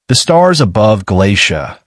The stars above Glacia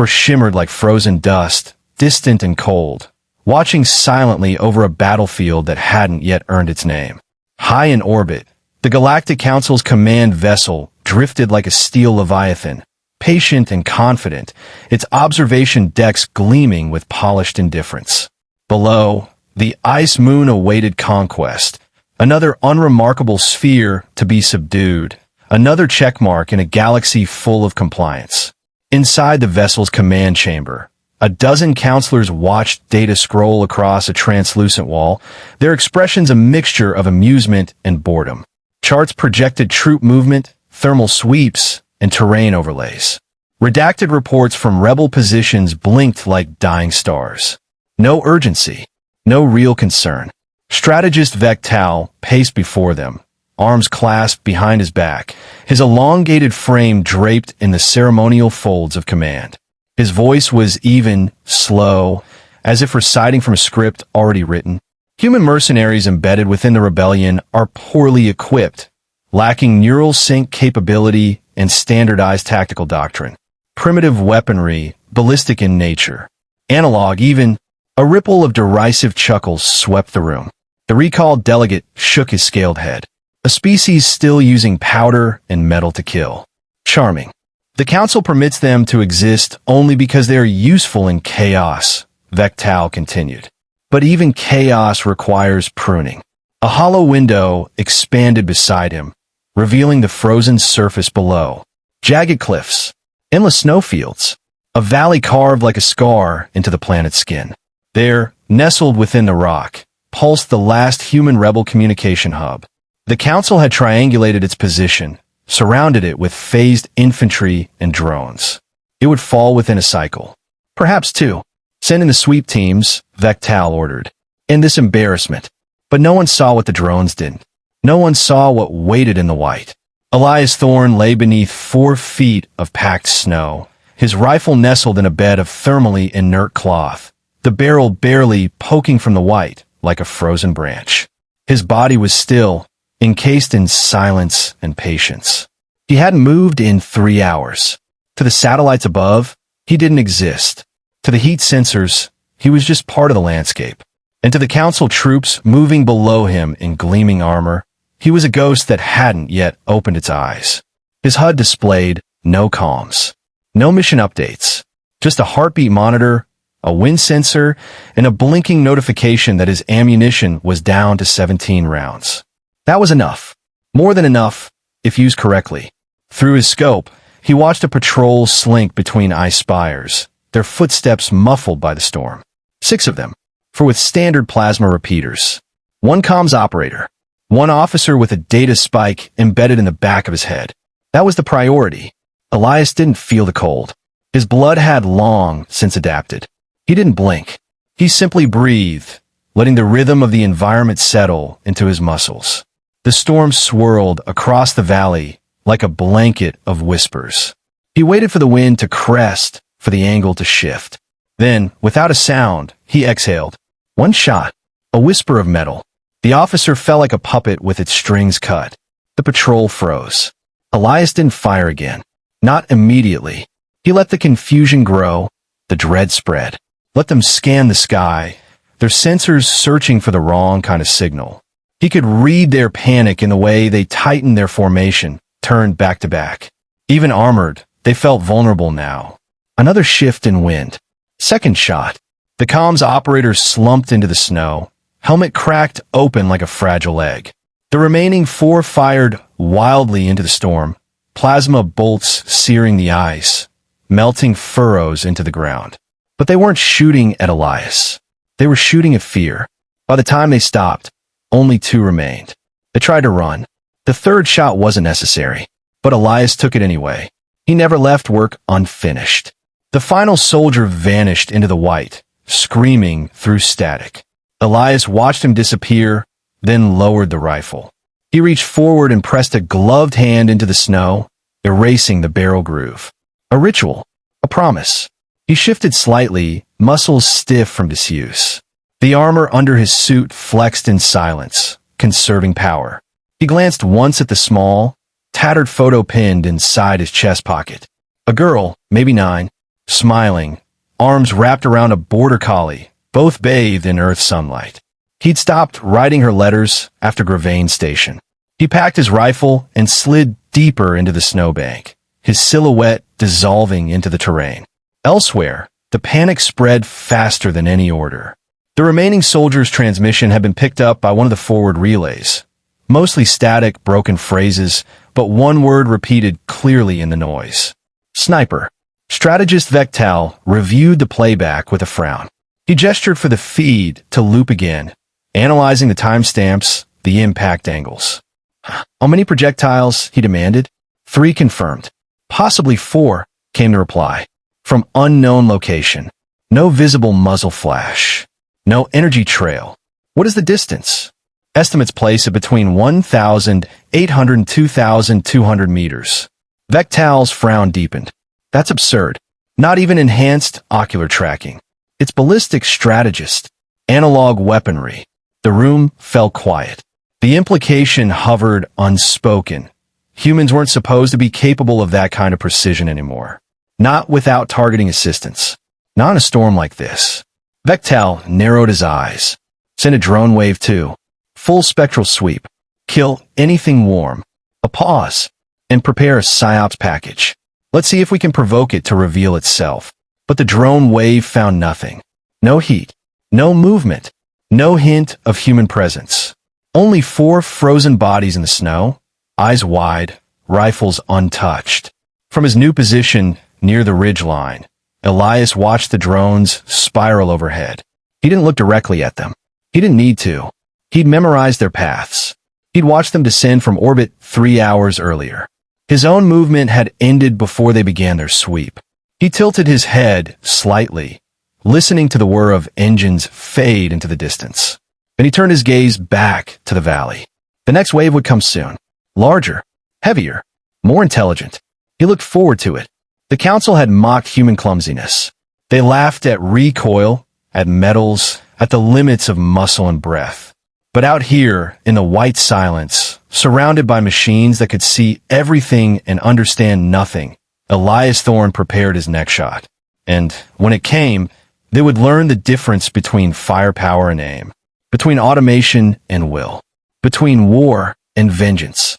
shimmered like frozen dust, distant and cold, watching silently over a battlefield that hadn't yet earned its name. High in orbit, the Galactic Council's command vessel drifted like a steel leviathan, patient and confident, its observation decks gleaming with polished indifference. Below, the ice moon awaited conquest, another unremarkable sphere to be subdued, another checkmark in a galaxy full of compliance. Inside the vessel's command chamber, a dozen counselors watched data scroll across a translucent wall, their expressions a mixture of amusement and boredom. Charts projected troop movement, thermal sweeps, and terrain overlays. Redacted reports from rebel positions blinked like dying stars. No urgency, no real concern. Strategist Vectal paced before them, arms clasped behind his back, his elongated frame draped in the ceremonial folds of command. His voice was even, slow, as if reciting from a script already written. Human mercenaries embedded within the rebellion are poorly equipped, lacking neural sync capability and standardized tactical doctrine. Primitive weaponry, ballistic in nature. Analog even. A ripple of derisive chuckles swept the room. The recalled delegate shook his scaled head. A species still using powder and metal to kill. Charming. The Council permits them to exist only because they are useful in chaos, Vectal continued. But even chaos requires pruning. A hollow window expanded beside him, revealing the frozen surface below. Jagged cliffs, endless snowfields, a valley carved like a scar into the planet's skin. There, nestled within the rock, pulsed the last human rebel communication hub. The Council had triangulated its position, surrounded it with phased infantry and drones. It would fall within a cycle. Perhaps two. Send in the sweep teams, Vectal ordered. In this embarrassment. But no one saw what the drones did. No one saw what waited in the white. Elias Thorne lay beneath 4 feet of packed snow, his rifle nestled in a bed of thermally inert cloth, the barrel barely poking from the white like a frozen branch. His body was still, encased in silence and patience. He hadn't moved in 3 hours. To the satellites above, he didn't exist. To the heat sensors, he was just part of the landscape. And to the Council troops moving below him in gleaming armor, he was a ghost that hadn't yet opened its eyes. His HUD displayed no comms, no mission updates, just a heartbeat monitor, a wind sensor, and a blinking notification that his ammunition was down to 17 rounds. That was enough. More than enough, if used correctly. Through his scope, he watched a patrol slink between ice spires, their footsteps muffled by the storm. 6 of them, for with standard plasma repeaters. 1 comms operator. 1 officer with a data spike embedded in the back of his head. That was the priority. Elias didn't feel the cold. His blood had long since adapted. He didn't blink. He simply breathed, letting the rhythm of the environment settle into his muscles. The storm swirled across the valley like a blanket of whispers. He waited for the wind to crest, for the angle to shift. Then, without a sound, he exhaled. 1 shot. A whisper of metal. The officer fell like a puppet with its strings cut. The patrol froze. Elias didn't fire again. Not immediately. He let the confusion grow, the dread spread. Let them scan the sky, their sensors searching for the wrong kind of signal. He could read their panic in the way they tightened their formation, turned back to back. Even armored, they felt vulnerable now. Another shift in wind. 2nd shot. The comms operator slumped into the snow, helmet cracked open like a fragile egg. The remaining 4 fired wildly into the storm, plasma bolts searing the ice, melting furrows into the ground. But they weren't shooting at Elias. They were shooting at fear. By the time they stopped, only 2 remained. They tried to run. The 3rd shot wasn't necessary, but Elias took it anyway. He never left work unfinished. The final soldier vanished into the white, screaming through static. Elias watched him disappear, then lowered the rifle. He reached forward and pressed a gloved hand into the snow, erasing the barrel groove. A ritual. A promise. He shifted slightly, muscles stiff from disuse. The armor under his suit flexed in silence, conserving power. He glanced once at the small, tattered photo pinned inside his chest pocket. A girl, maybe 9, smiling, arms wrapped around a border collie, both bathed in earth sunlight. He'd stopped writing her letters after Gravane Station. He packed his rifle and slid deeper into the snowbank, his silhouette dissolving into the terrain. Elsewhere, the panic spread faster than any order. The remaining soldier's transmission had been picked up by one of the forward relays. Mostly static, broken phrases, but one word repeated clearly in the noise. Sniper. Strategist Vectal reviewed the playback with a frown. He gestured for the feed to loop again, analyzing the timestamps, the impact angles. How many projectiles? He demanded. 3 confirmed. Possibly 4, came the reply. From unknown location. No visible muzzle flash. No energy trail. What is the distance? Estimates place it between 1,800 and 2,200 meters. Vectal's frown deepened. That's absurd. Not even enhanced ocular tracking. It's ballistic strategist. Analog weaponry. The room fell quiet. The implication hovered unspoken. Humans weren't supposed to be capable of that kind of precision anymore. Not without targeting assistance. Not in a storm like this. Vectal narrowed his eyes. Send a drone wave 2. Full spectral sweep. Kill anything warm. A pause. And prepare a PSYOPs package. Let's see if we can provoke it to reveal itself. But the drone wave found nothing. No heat. No movement. No hint of human presence. Only 4 frozen bodies in the snow, eyes wide, rifles untouched. From his new position near the ridgeline, Elias watched the drones spiral overhead. He didn't look directly at them. He didn't need to. He'd memorized their paths. He'd watched them descend from orbit 3 hours earlier. His own movement had ended before they began their sweep. He tilted his head slightly, listening to the whir of engines fade into the distance. Then he turned his gaze back to the valley. The next wave would come soon. Larger, heavier, more intelligent. He looked forward to it. The council had mocked human clumsiness. They laughed at recoil, at metals, at the limits of muscle and breath. But out here, in the white silence, surrounded by machines that could see everything and understand nothing, Elias Thorne prepared his next shot. And when it came, they would learn the difference between firepower and aim, between automation and will, between war and vengeance.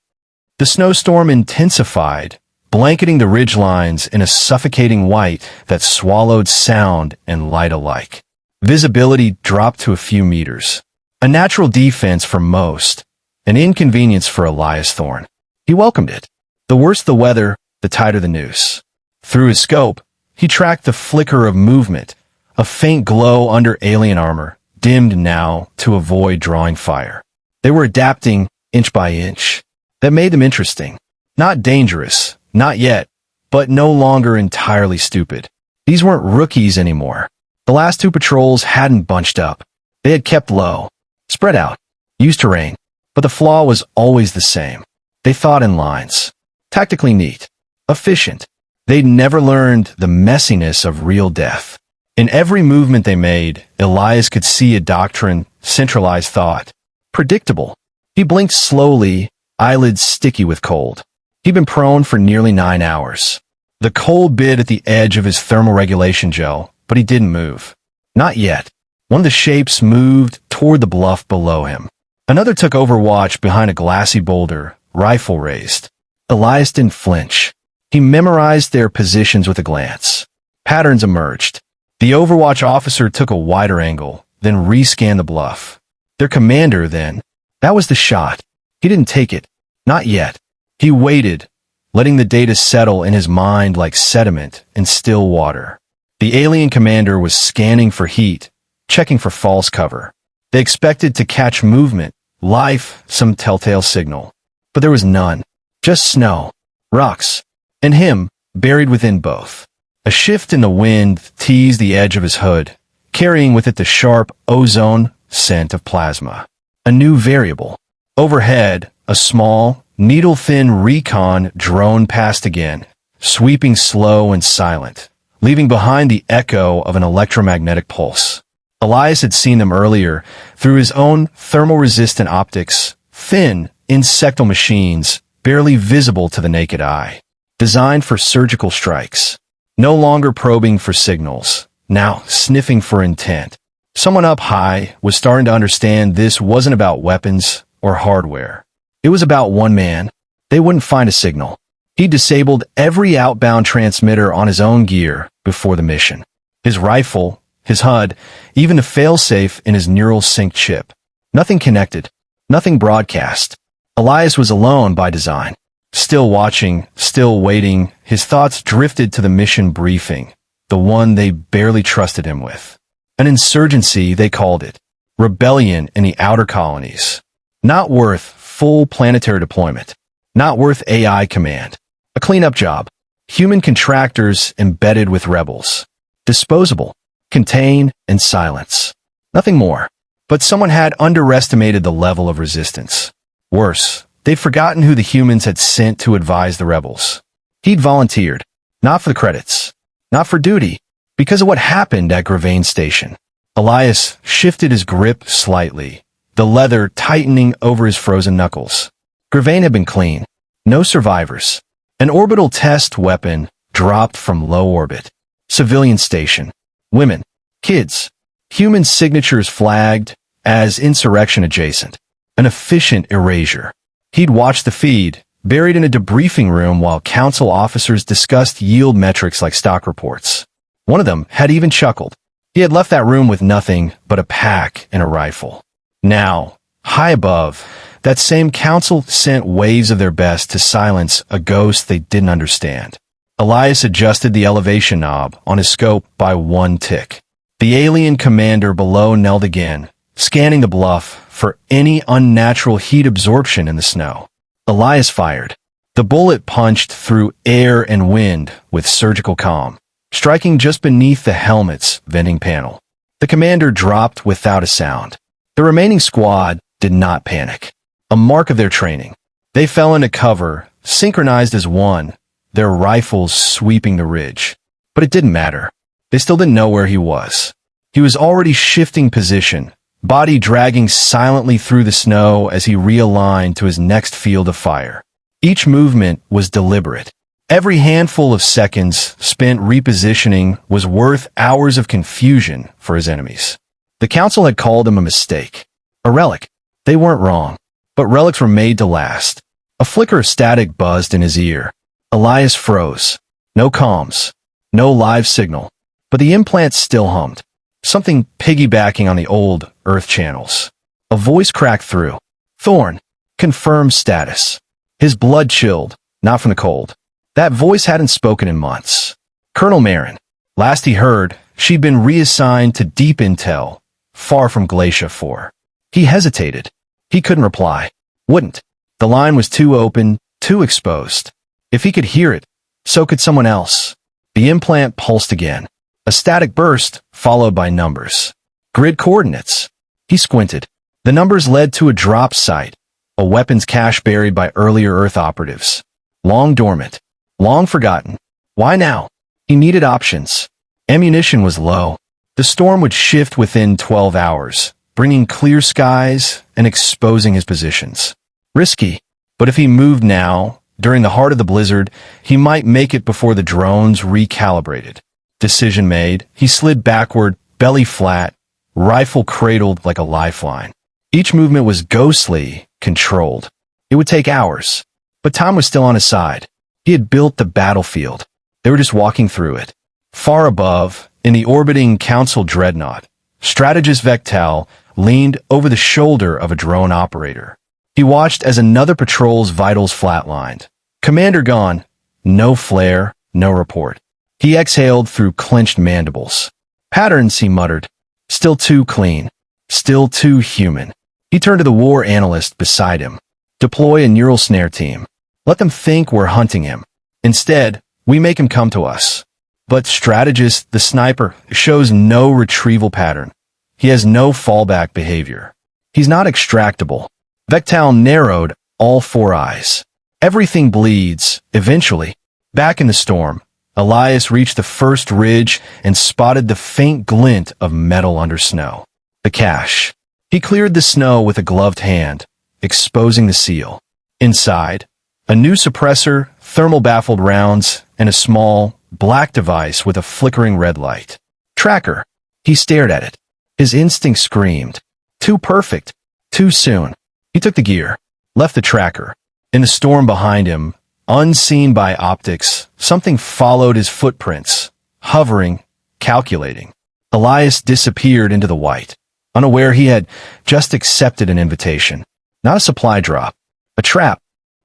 The snowstorm intensified, blanketing the ridgelines in a suffocating white that swallowed sound and light alike. Visibility dropped to a few meters. A natural defense for most, an inconvenience for Elias Thorne. He welcomed it. The worse the weather, the tighter the noose. Through his scope, he tracked the flicker of movement, a faint glow under alien armor, dimmed now to avoid drawing fire. They were adapting inch by inch. That made them interesting. Not dangerous, not yet, but no longer entirely stupid. These weren't rookies anymore. The last 2 patrols hadn't bunched up. They had kept low, spread out, used terrain, but the flaw was always the same. They thought in lines. Tactically neat. Efficient. They'd never learned the messiness of real death. In every movement they made, Elias could see a doctrine, centralized thought. Predictable. He blinked slowly, eyelids sticky with cold. He'd been prone for nearly 9 hours. The cold bit at the edge of his thermoregulation gel, but he didn't move. Not yet. One of the shapes moved toward the bluff below him. Another took overwatch behind a glassy boulder, rifle raised. Elias didn't flinch. He memorized their positions with a glance. Patterns emerged. The Overwatch officer took a wider angle, then rescanned the bluff. Their commander, then. That was the shot. He didn't take it. Not yet. He waited, letting the data settle in his mind like sediment in still water. The alien commander was scanning for heat, checking for false cover. They expected to catch movement, life, some telltale signal. But there was none. Just snow, rocks, and him, buried within both. A shift in the wind teased the edge of his hood, carrying with it the sharp ozone scent of plasma. A new variable. Overhead, a small, needle-thin recon drone passed again, sweeping slow and silent, leaving behind the echo of an electromagnetic pulse. Elias had seen them earlier through his own thermal-resistant optics, thin, insectal machines, barely visible to the naked eye. designed for surgical strikes. No longer probing for signals, now sniffing for intent. Someone up high was starting to understand this wasn't about weapons or hardware. It was about one man. They wouldn't find a signal. He disabled every outbound transmitter on his own gear before the mission. His rifle, his HUD, even the failsafe in his neural sync chip. Nothing connected. Nothing broadcast. Elias was alone by design. Still watching, still waiting, his thoughts drifted to the mission briefing, the one they barely trusted him with. An insurgency, they called it. Rebellion in the outer colonies. Not worth full planetary deployment. Not worth AI command. A cleanup job. Human contractors embedded with rebels. Disposable. Contain and silence. Nothing more. But someone had underestimated the level of resistance. Worse, they'd forgotten who the humans had sent to advise the rebels. He'd volunteered. Not for the credits. Not for duty. Because of what happened at Gravane Station. Elias shifted his grip slightly, the leather tightening over his frozen knuckles. Gravane had been clean. No survivors. An orbital test weapon dropped from low orbit. Civilian station. Women. Kids. Human signatures flagged as insurrection adjacent. An efficient erasure. He'd watched the feed, buried in a debriefing room while council officers discussed yield metrics like stock reports. One of them had even chuckled. He had left that room with nothing but a pack and a rifle. Now, high above, that same council sent waves of their best to silence a ghost they didn't understand. Elias adjusted the elevation knob on his scope by one tick. The alien commander below knelt again, scanning the bluff for any unnatural heat absorption in the snow. Elias fired. The bullet punched through air and wind with surgical calm, striking just beneath the helmet's venting panel. The commander dropped without a sound. The remaining squad did not panic. A mark of their training. They fell into cover, synchronized as one, their rifles sweeping the ridge. But it didn't matter. They still didn't know where he was. He was already shifting position, body dragging silently through the snow as he realigned to his next field of fire. Each movement was deliberate. Every handful of seconds spent repositioning was worth hours of confusion for his enemies. The council had called him a mistake. A relic. They weren't wrong. But relics were made to last. A flicker of static buzzed in his ear. Elias froze. No comms. No live signal. But the implant still hummed. Something piggybacking on the old Earth channels. A voice cracked through. Thorn. Confirm status. His blood chilled, not from the cold. That voice hadn't spoken in months. Colonel Marin. Last he heard, she'd been reassigned to Deep Intel, far from Glacia 4. He hesitated. He couldn't reply. Wouldn't. The line was too open, too exposed. If he could hear it, so could someone else. The implant pulsed again. A static burst, followed by numbers. Grid coordinates. He squinted. The numbers led to a drop site, a weapons cache buried by earlier Earth operatives. Long dormant. Long forgotten. Why now? He needed options. Ammunition was low. The storm would shift within 12 hours, bringing clear skies and exposing his positions. Risky. But if he moved now, during the heart of the blizzard, he might make it before the drones recalibrated. Decision made, he slid backward, belly flat, rifle cradled like a lifeline. Each movement was ghostly, controlled. It would take hours. But time was still on his side. He had built the battlefield. They were just walking through it. Far above, in the orbiting council dreadnought, strategist Vectel leaned over the shoulder of a drone operator. He watched as another patrol's vitals flatlined. Commander gone. No flare, no report. He exhaled through clenched mandibles. Patterns, he muttered. Still too clean. Still too human. He turned to the war analyst beside him. Deploy a neural snare team. Let them think we're hunting him. Instead, we make him come to us. But strategist, the sniper, shows no retrieval pattern. He has no fallback behavior. He's not extractable. Vectal narrowed all four eyes. Everything bleeds, eventually. Back in the storm, Elias reached the first ridge and spotted the faint glint of metal under snow. The cache. He cleared the snow with a gloved hand, exposing the seal. Inside, a new suppressor thermal baffled rounds, and a small, black device with a flickering red light. Tracker. He stared at it. His instinct screamed. Too perfect. Too soon. He took the gear, left the tracker. In the storm behind him, unseen by optics, something followed his footprints, hovering, calculating. Elias disappeared into the white, unaware he had just accepted an invitation. Not a supply drop. A trap.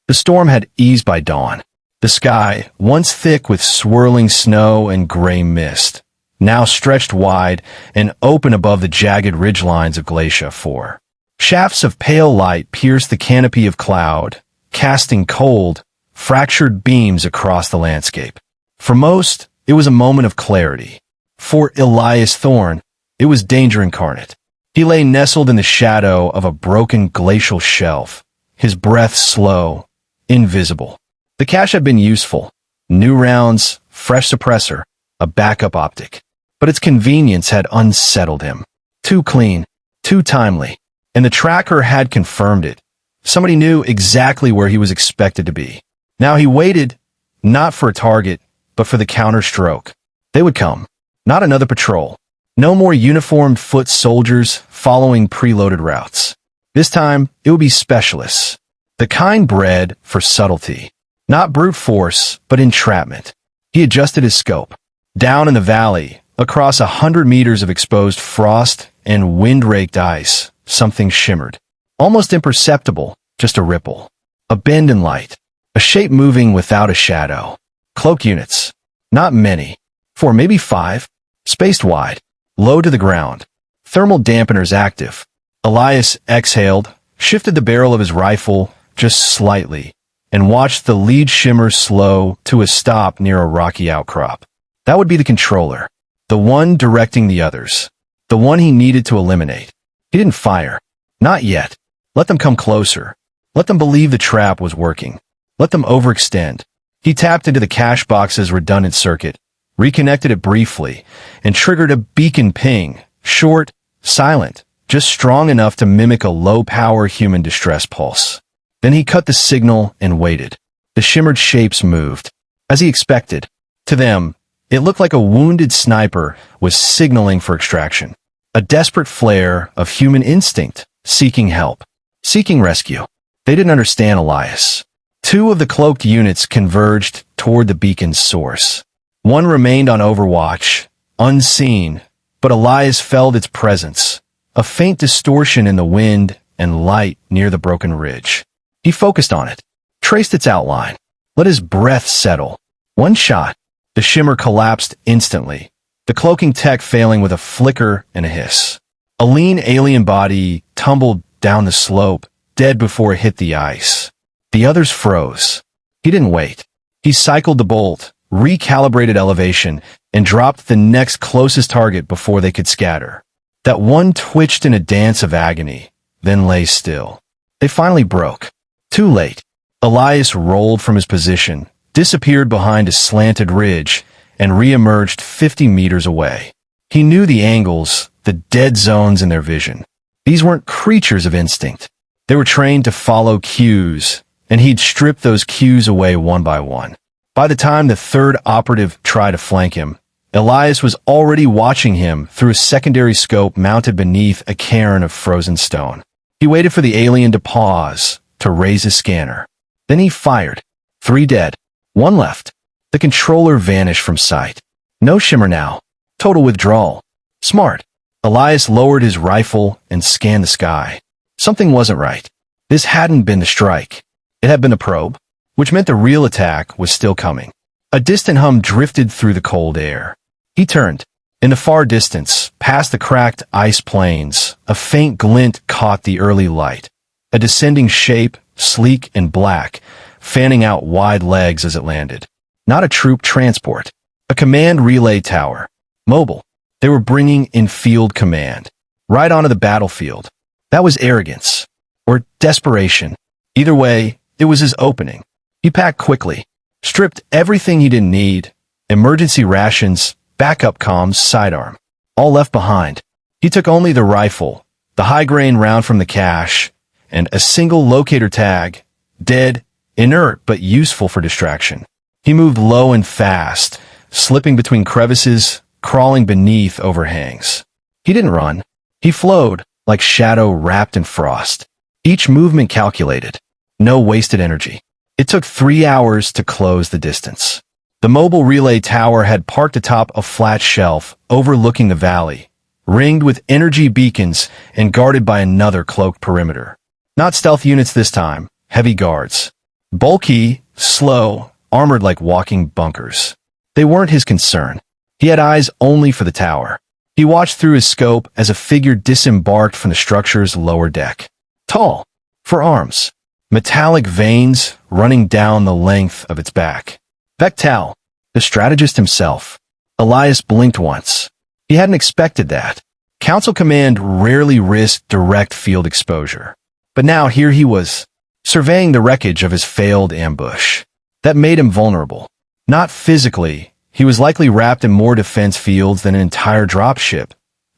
The storm had eased by dawn. The sky, once thick with swirling snow and gray mist, now stretched wide and open above the jagged ridgelines of Glacia 4. Shafts of pale light pierced the canopy of cloud, casting cold, fractured beams across the landscape. For most, it was a moment of clarity. For Elias Thorne, it was danger incarnate. He lay nestled in the shadow of a broken glacial shelf, his breath slow, invisible. The cache had been useful. New rounds, fresh suppressor, a backup optic. But its convenience had unsettled him. Too clean, too timely. And the tracker had confirmed it. Somebody knew exactly where he was expected to be. Now he waited, not for a target, but for the counterstroke. They would come. Not another patrol. No more uniformed foot soldiers following preloaded routes. This time, it would be specialists. The kind bred for subtlety. Not brute force, but entrapment. He adjusted his scope. Down in the valley, across 100 meters of exposed frost and wind-raked ice, something shimmered. Almost imperceptible, just a ripple. A bend in light. A shape moving without a shadow. Cloaked units. Not many. 4, maybe 5. Spaced wide. Low to the ground. Thermal dampeners active. Elias exhaled, shifted the barrel of his rifle just slightly, and watched the lead shimmer slow to a stop near a rocky outcrop. That would be the controller. The one directing the others. The one he needed to eliminate. He didn't fire. Not yet. Let them come closer. Let them believe the trap was working. Let them overextend. He tapped into the cache box's redundant circuit, reconnected it briefly, and triggered a beacon ping, short, silent, just strong enough to mimic a low-power human distress pulse. Then he cut the signal and waited. The shimmered shapes moved. As he expected. To them, it looked like a wounded sniper was signaling for extraction. A desperate flare of human instinct, seeking help, seeking rescue. They didn't understand Elias. 2 of the cloaked units converged toward the beacon's source. One remained on overwatch, unseen, but Elias felt its presence, a faint distortion in the wind and light near the broken ridge. He focused on it, traced its outline, let his breath settle. One shot. The shimmer collapsed instantly, the cloaking tech failing with a flicker and a hiss. A lean alien body tumbled down the slope, dead before it hit the ice. The others froze. He didn't wait. He cycled the bolt, recalibrated elevation, and dropped the next closest target before they could scatter. That one twitched in a dance of agony, then lay still. They finally broke. Too late. Elias rolled from his position, disappeared behind a slanted ridge, and re-emerged 50 meters away. He knew the angles, the dead zones in their vision. These weren't creatures of instinct. They were trained to follow cues, and he'd stripped those cues away one by one. By the time the third operative tried to flank him, Elias was already watching him through a secondary scope mounted beneath a cairn of frozen stone. He waited for the alien to pause, to raise his scanner. Then he fired. 3 dead. 1 left. The controller vanished from sight. No shimmer now. Total withdrawal. Smart. Elias lowered his rifle and scanned the sky. Something wasn't right. This hadn't been the strike. It had been a probe, which meant the real attack was still coming. A distant hum drifted through the cold air. He turned. In the far distance, past the cracked ice plains, a faint glint caught the early light. A descending shape, sleek and black, fanning out wide legs as it landed. Not a troop transport. A command relay tower. Mobile. They were bringing in field command. Right onto the battlefield. That was arrogance. Or desperation. Either way, it was his opening. He packed quickly. Stripped everything he didn't need. Emergency rations, backup comms, sidearm. All left behind. He took only the rifle, the high-grain round from the cache, and a single locator tag, dead, inert but useful for distraction. He moved low and fast, slipping between crevices, crawling beneath overhangs. He didn't run. He flowed, like shadow wrapped in frost. Each movement calculated. No wasted energy. It took 3 hours to close the distance. The mobile relay tower had parked atop a flat shelf overlooking the valley, ringed with energy beacons and guarded by another cloaked perimeter. Not stealth units this time, heavy guards. Bulky, slow, armored like walking bunkers. They weren't his concern. He had eyes only for the tower. He watched through his scope as a figure disembarked from the structure's lower deck. Tall, for arms, metallic veins running down the length of its back. Vectal, the strategist himself. Elias blinked once. He hadn't expected that. Council Command rarely risked direct field exposure. But now here he was, surveying the wreckage of his failed ambush. That made him vulnerable. Not physically. He was likely wrapped in more defense fields than an entire dropship.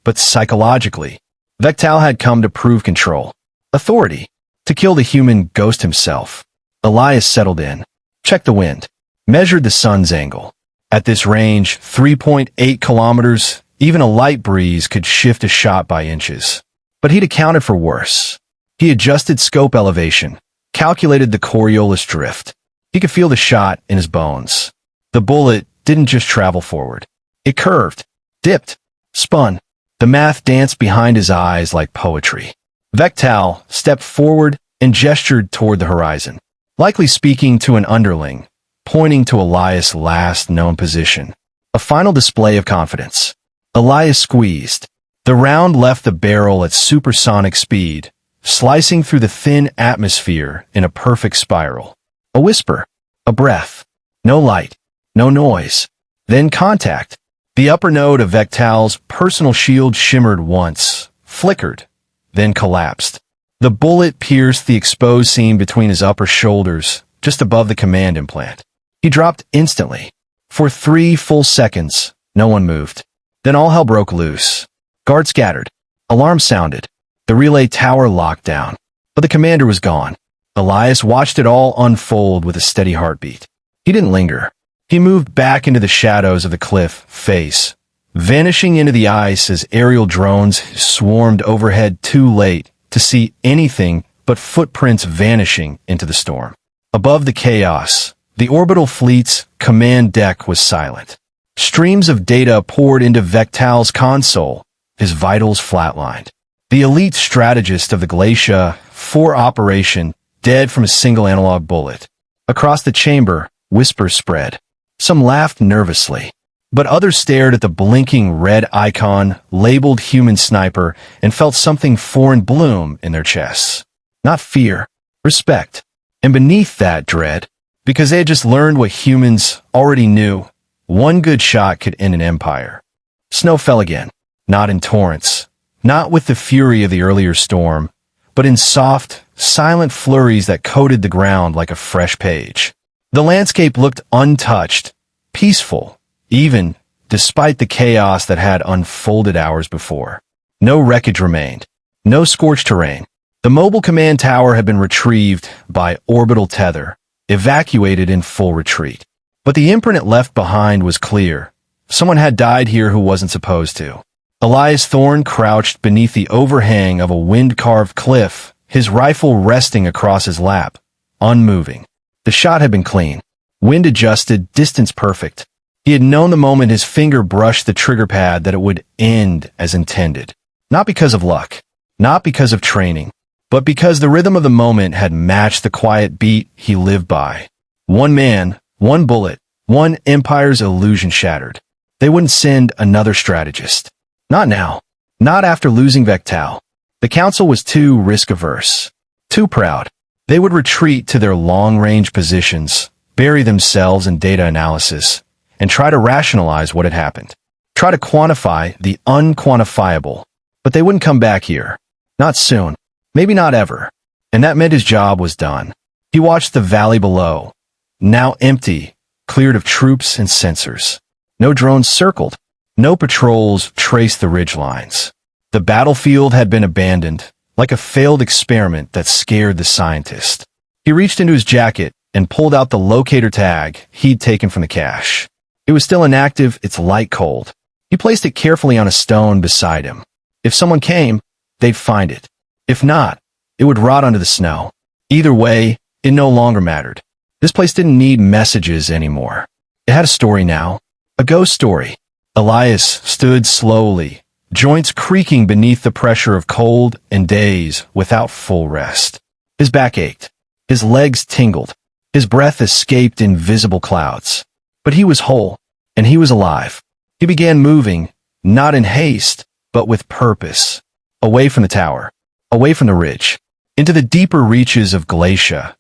But psychologically, Vectal had come to prove control. Authority. To kill the human ghost himself. Elias settled in. Checked the wind. Measured the sun's angle. At this range, 3.8 kilometers, even a light breeze could shift a shot by inches. But he'd accounted for worse. He adjusted scope elevation, calculated the Coriolis drift. He could feel the shot in his bones. The bullet didn't just travel forward. It curved, dipped, spun. The math danced behind his eyes like poetry. Vectal stepped forward and gestured toward the horizon, likely speaking to an underling, pointing to Elias' last known position. A final display of confidence. Elias squeezed. The round left the barrel at supersonic speed, slicing through the thin atmosphere in a perfect spiral. A whisper. A breath. No light. No noise. Then contact. The upper node of Vectal's personal shield shimmered once, flickered, then collapsed. The bullet pierced the exposed seam between his upper shoulders, just above the command implant. He dropped instantly. For 3 full seconds, no one moved. Then all hell broke loose. Guards scattered. Alarm sounded. The relay tower locked down. But the commander was gone. Elias watched it all unfold with a steady heartbeat. He didn't linger. He moved back into the shadows of the cliff face, vanishing into the ice as aerial drones swarmed overhead too late to see anything but footprints vanishing into the storm. Above the chaos, the orbital fleet's command deck was silent. Streams of data poured into Vectal's console, his vitals flatlined. The elite strategist of the Galactic 4 operation dead from a single analog bullet. Across the chamber, whispers spread. Some laughed nervously, but others stared at the blinking red icon labeled human sniper and felt something foreign bloom in their chests. Not fear, respect. And beneath that, dread, because they had just learned what humans already knew. One good shot could end an empire. Snow fell again, not in torrents, not with the fury of the earlier storm, but in soft, silent flurries that coated the ground like a fresh page. The landscape looked untouched, peaceful, even despite the chaos that had unfolded hours before. No wreckage remained. No scorched terrain. The mobile command tower had been retrieved by orbital tether, evacuated in full retreat. But the imprint it left behind was clear. Someone had died here who wasn't supposed to. Elias Thorne crouched beneath the overhang of a wind-carved cliff, his rifle resting across his lap, unmoving. The shot had been clean. Wind adjusted, distance perfect. He had known the moment his finger brushed the trigger pad that it would end as intended. Not because of luck, not because of training, but because the rhythm of the moment had matched the quiet beat he lived by. One man, one bullet, one empire's illusion shattered. They wouldn't send another strategist. Not now. Not after losing Vectal. The council was too risk-averse. Too proud. They would retreat to their long-range positions, bury themselves in data analysis, and try to rationalize what had happened. Try to quantify the unquantifiable. But they wouldn't come back here. Not soon. Maybe not ever. And that meant his job was done. He watched the valley below, now empty, cleared of troops and sensors. No drones circled. No patrols traced the ridgelines. The battlefield had been abandoned, like a failed experiment that scared the scientist. He reached into his jacket and pulled out the locator tag he'd taken from the cache. It was still inactive, its light cold. He placed it carefully on a stone beside him. If someone came, they'd find it. If not, it would rot under the snow. Either way, it no longer mattered. This place didn't need messages anymore. It had a story now. A ghost story. Elias stood slowly, joints creaking beneath the pressure of cold and days without full rest. His back ached. His legs tingled. His breath escaped invisible clouds. But he was whole, and he was alive. He began moving, not in haste, but with purpose. Away from the tower, away from the ridge, into the deeper reaches of Galatia,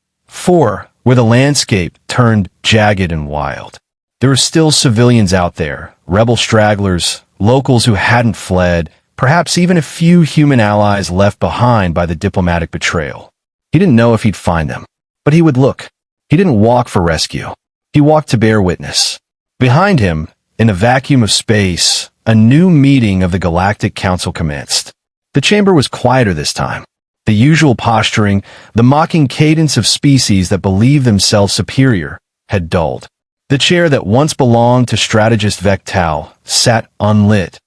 where the landscape turned jagged and wild. There were still civilians out there, rebel stragglers, locals who hadn't fled, perhaps even a few human allies left behind by the diplomatic betrayal. He didn't know if he'd find them, but he would look. He didn't walk for rescue. He walked to bear witness. Behind him, in the vacuum of space, a new meeting of the Galactic Council commenced. The chamber was quieter this time. The usual posturing, the mocking cadence of species that believe themselves superior, had dulled. The chair that once belonged to strategist Vectal sat unlit,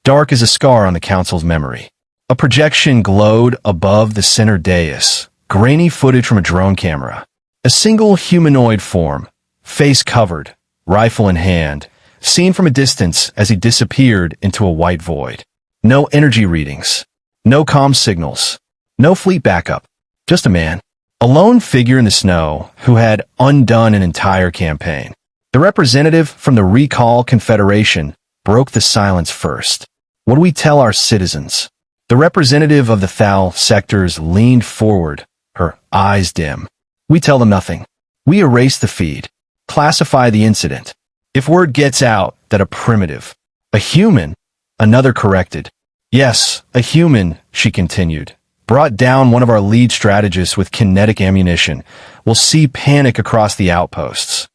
dark as a scar on the council's memory. A projection glowed above the center dais, grainy footage from a drone camera. A single humanoid form, face covered, rifle in hand, seen from a distance as he disappeared into a white void. No energy readings, no comm signals, no fleet backup, just a man. A lone figure in the snow who had undone an entire campaign. The representative from the Recall Confederation broke the silence first. What do we tell our citizens? The representative of the Thal sectors leaned forward, her eyes dim. We tell them nothing. We erase the feed. Classify the incident. If word gets out that a primitive, a human, another corrected. Yes, a human, she continued, brought down one of our lead strategists with kinetic ammunition. We'll see panic across the outposts.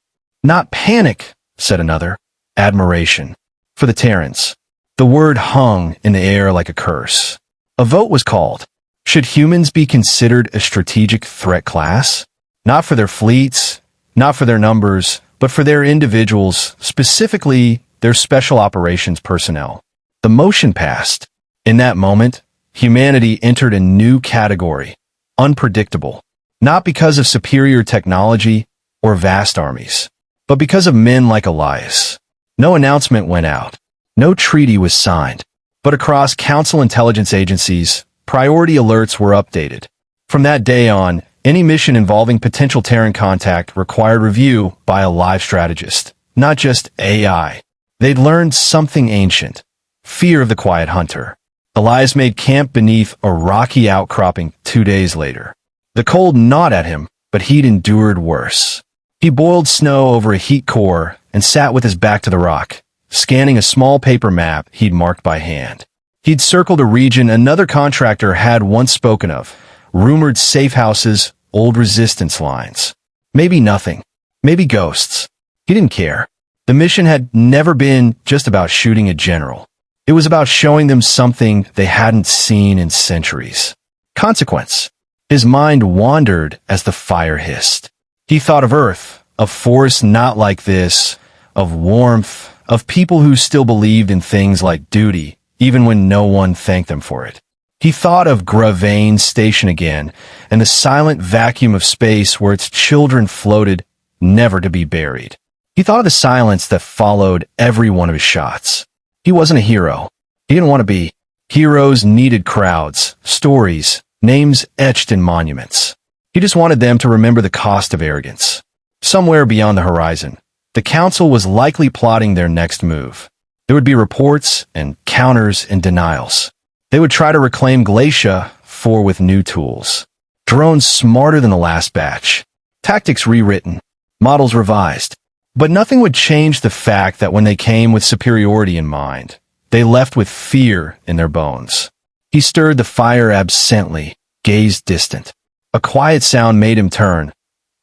Not panic, said another. Admiration. For the Terrans. The word hung in the air like a curse. A vote was called. Should humans be considered a strategic threat class? Not for their fleets, not for their numbers, but for their individuals, specifically their special operations personnel. The motion passed. In that moment, humanity entered a new category. Unpredictable. Not because of superior technology or vast armies, but because of men like Elias. No announcement went out. No treaty was signed. But across Council intelligence agencies, priority alerts were updated. From that day on, any mission involving potential Terran contact required review by a live strategist, not just AI. They'd learned something ancient. Fear of the quiet hunter. Elias made camp beneath a rocky outcropping 2 days later. The cold gnawed at him, but he'd endured worse. He boiled snow over a heat core and sat with his back to the rock, scanning a small paper map he'd marked by hand. He'd circled a region another contractor had once spoken of, rumored safe houses, old resistance lines. Maybe nothing. Maybe ghosts. He didn't care. The mission had never been just about shooting a general. It was about showing them something they hadn't seen in centuries. Consequence. His mind wandered as the fire hissed. He thought of Earth, of forests not like this, of warmth, of people who still believed in things like duty, even when no one thanked them for it. He thought of Gravane Station again, and the silent vacuum of space where its children floated, never to be buried. He thought of the silence that followed every one of his shots. He wasn't a hero. He didn't want to be. Heroes needed crowds, stories, names etched in monuments. He just wanted them to remember the cost of arrogance. Somewhere beyond the horizon, the Council was likely plotting their next move. There would be reports and counters and denials. They would try to reclaim Galatia with new tools. Drones smarter than the last batch. Tactics rewritten. Models revised. But nothing would change the fact that when they came with superiority in mind, they left with fear in their bones. He stirred the fire absently, gazed distant. A quiet sound made him turn.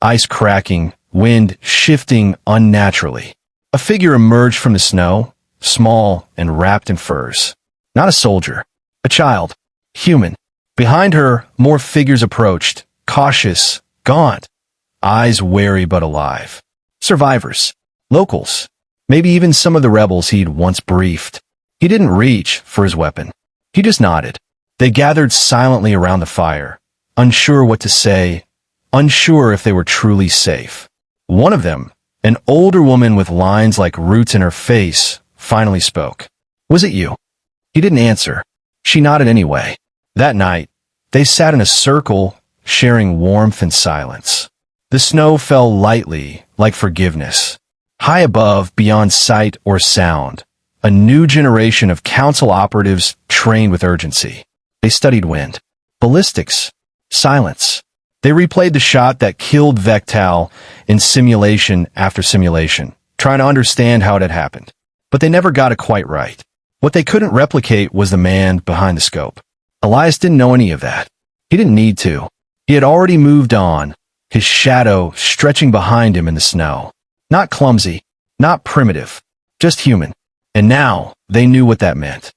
Ice cracking, wind shifting unnaturally. A figure emerged from the snow, small and wrapped in furs. Not a soldier. A child. Human. Behind her, more figures approached, cautious, gaunt. eyes wary but alive. Survivors. Locals. Maybe even some of the rebels he'd once briefed. He didn't reach for his weapon. He just nodded. They gathered silently around the fire, unsure what to say, unsure if they were truly safe. One of them, an older woman with lines like roots in her face, finally spoke. "Was it you?" He didn't answer. She nodded anyway. That night, they sat in a circle, sharing warmth and silence. The snow fell lightly, like forgiveness. High above, beyond sight or sound, a new generation of council operatives trained with urgency. They studied wind, ballistics, silence. They replayed the shot that killed Vectal in simulation after simulation, trying to understand how it had happened. But they never got it quite right. What they couldn't replicate was the man behind the scope. Elias didn't know any of that. He didn't need to. He had already moved on, his shadow stretching behind him in the snow. Not clumsy, not primitive, just human. And now they knew what that meant.